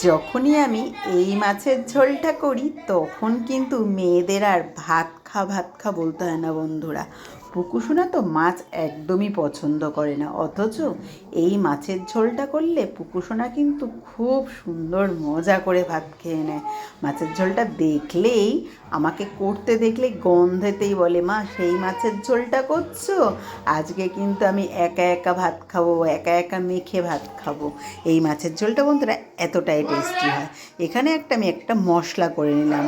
যখনই আমি এই মাছের ঝোলটা করি তখন কিন্তু মেয়েদের আর ভাত খা বলতে হয় না বন্ধুরা। পুকুসোনা তো মাছ একদমই পছন্দ করে না, অথচ এই মাছের ঝোলটা করলে পুকুসোনা কিন্তু খুব সুন্দর মজা করে ভাত খেয়ে নেয়। মাছের ঝোলটা দেখলেই, আমাকে করতে দেখলেই গন্ধেতেই বলে, মা সেই মাছের ঝোলটা করছো, আজকে কিন্তু আমি একা একা ভাত খাবো, একা একা মেখে ভাত খাবো। এই মাছের ঝোলটা বন্ধুরা এতটাই টেস্টি হয়। এখানে আমি একটা মশলা করে নিলাম।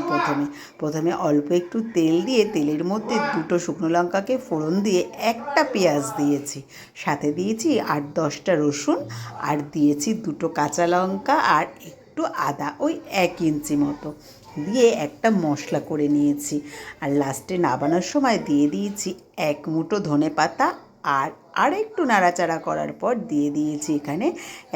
প্রথমে অল্প একটু তেল দিয়ে, তেলের মধ্যে দুটো শুকনো লঙ্কাকে ফোড়ন দিয়ে একটা পেঁয়াজ দিয়েছি, সাথে দিয়েছি 8-10টা রসুন, আর দিয়েছি দুটো কাঁচা লঙ্কা আর একটু আদা, ওই 1 ইঞ্চি মতো দিয়ে একটা মশলা করে নিয়েছি। আর লাস্টে নাবানোর সময় দিয়ে দিয়েছি 1 মুঠো ধনেপাতা, আর একটু নাড়াচাড়া করার পর দিয়ে দিয়েছি এখানে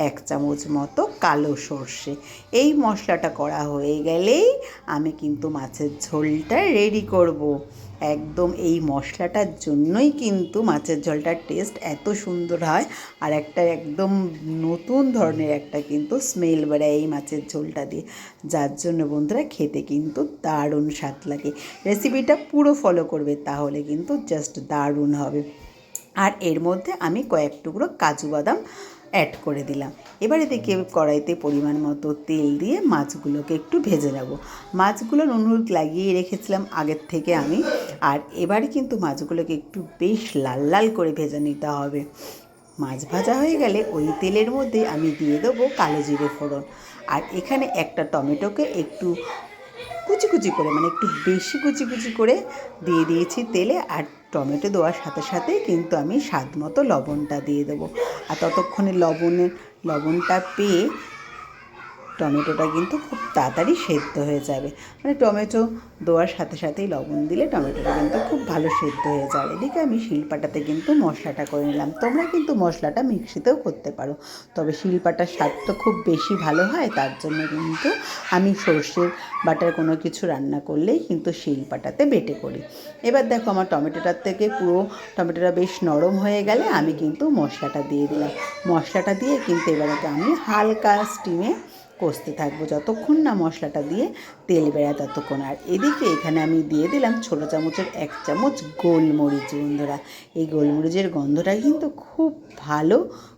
1 চামচ মতো কালো সর্ষে। এই মশলাটা করা হয়ে গেলেই আমি কিন্তু মাছের ঝোলটা রেডি করব। একদম এই মশলাটার জন্যই কিন্তু মাছের ঝোলটার টেস্ট এত সুন্দর হয়, আর একদম নতুন ধরনের কিন্তু স্মেল বেড়ায় এই মাছের ঝোলটা দিয়ে, যার জন্য বন্ধুরা খেতে কিন্তু দারুণ স্বাদ লাগে। রেসিপিটা পুরো ফলো করবে, তাহলে কিন্তু জাস্ট দারুণ হবে। আর এর মধ্যে আমি কয়েক টুকরো কাজু বাদাম অ্যাড করে দিলাম। এবারে দেখি কড়াইতে পরিমাণ মতো তেল দিয়ে মাছগুলোকে একটু ভেজে নেব। মাছগুলো নুন হলুদ লাগিয়ে রেখেছিলাম আগের থেকে আমি, আর এবারে কিন্তু মাছগুলোকে একটু বেশ লাল লাল করে ভেজে নিতে হবে। মাছ ভাজা হয়ে গেলে ওই তেলের মধ্যে আমি দিয়ে দেবো কালো জিরে ফোড়ন। আর এখানে একটা টমেটোকে একটু কুচি কুচি করে, মানে একটু বেশি কুচি কুচি করে দিয়ে দিয়েছি তেলে। আর টমেটো দেওয়ার সাথে সাথেই কিন্তু আমি স্বাদ মতো লবণটা দিয়ে দেবো। আর ততক্ষণে লবণটা পেয়ে টমেটোটা কিন্তু খুব তাড়াতাড়ি সেদ্ধ হয়ে যাবে। মানে টমেটো দেওয়ার সাথে সাথেই লবণ দিলে টমেটোটা কিন্তু খুব ভালো সেদ্ধ হয়ে যাবে। এদিকে আমি শিলপাটাতে কিন্তু মশলাটা করে নিলাম। তোমরা কিন্তু মশলাটা মিক্সিতেও করতে পারো, তবে শিলপাটার স্বাদ তো খুব বেশি ভালো হয়, তার জন্য কিন্তু আমি সর্ষের বাটার কোনো কিছু রান্না করলেই কিন্তু শিলপাটাতে বেটে করি। এবার দেখো আমার টমেটোটা বেশ নরম হয়ে গেলে আমি কিন্তু মশলাটা দিয়ে দিলাম। মশলাটা দিয়ে কিন্তু এবারে আমি হালকা স্টিমে কষতে থাকবো, যতক্ষণ না মশলাটা দিয়ে তেল বেড়ায় ততক্ষণ। আর এদিকে এখানে আমি দিয়ে দিলাম ছোটো চামচের 1 চামচ গোলমরিচ। বন্ধুরা, এই গোলমরিচের গন্ধটা কিন্তু খুব ভালো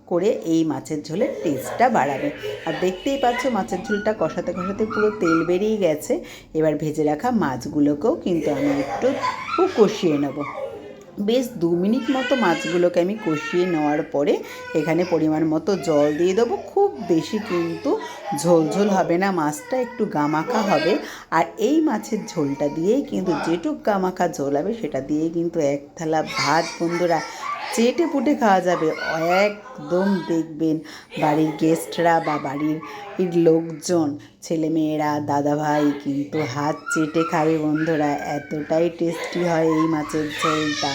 করে এই মাছের ঝোলের টেস্টটা বাড়াবে। আর দেখতেই পাচ্ছ মাছের ঝোলটা কষাতে কষাতে পুরো তেল বেরিয়ে গেছে। এবার ভেজে রাখা মাছগুলোকেও কিন্তু আমি একটু কষিয়ে নেব। বেশ 2 মিনিট মতো মাছগুলোকে আমি কষিয়ে নেওয়ার পরে এখানে পরিমাণ মতো জল দিয়ে দেবো। খুব বেশি কিন্তু ঝোল হবে না, মাছটা একটু গামাখা হবে। আর এই মাছের ঝোলটা দিয়েই কিন্তু যেটুক গামাখা ঝোল হবে সেটা দিয়েই কিন্তু 1 থালা ভাত বন্ধুরা চেটে পুটে খাওয়া যাবে। একদম দেখবেন বাড়ির গেস্টরা বা বাড়ির লোকজন, ছেলেমেয়েরা, দাদাভাই কিন্তু হাত চেটে খাবে বন্ধুরা। এতটাই টেস্টি হয় এই মাছের ঝোলটা।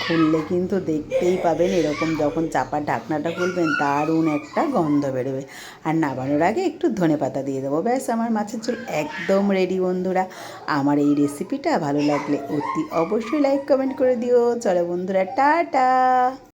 খুললে কিন্তু দেখতেই পাবেন, এরকম যখন চাপার ঢাকনাটা খুলবেন দারুণ একটা গন্ধ বেরোবে। আর নামানোর আগে একটু ধনেপাতা দিয়ে দেবো, ব্যাস আমার মাছের ঝোল একদম রেডি বন্ধুরা। আমার এই রেসিপিটা ভালো লাগলে অতি অবশ্যই লাইক কমেন্ট করে দিও। চলো বন্ধুরা, টাটা।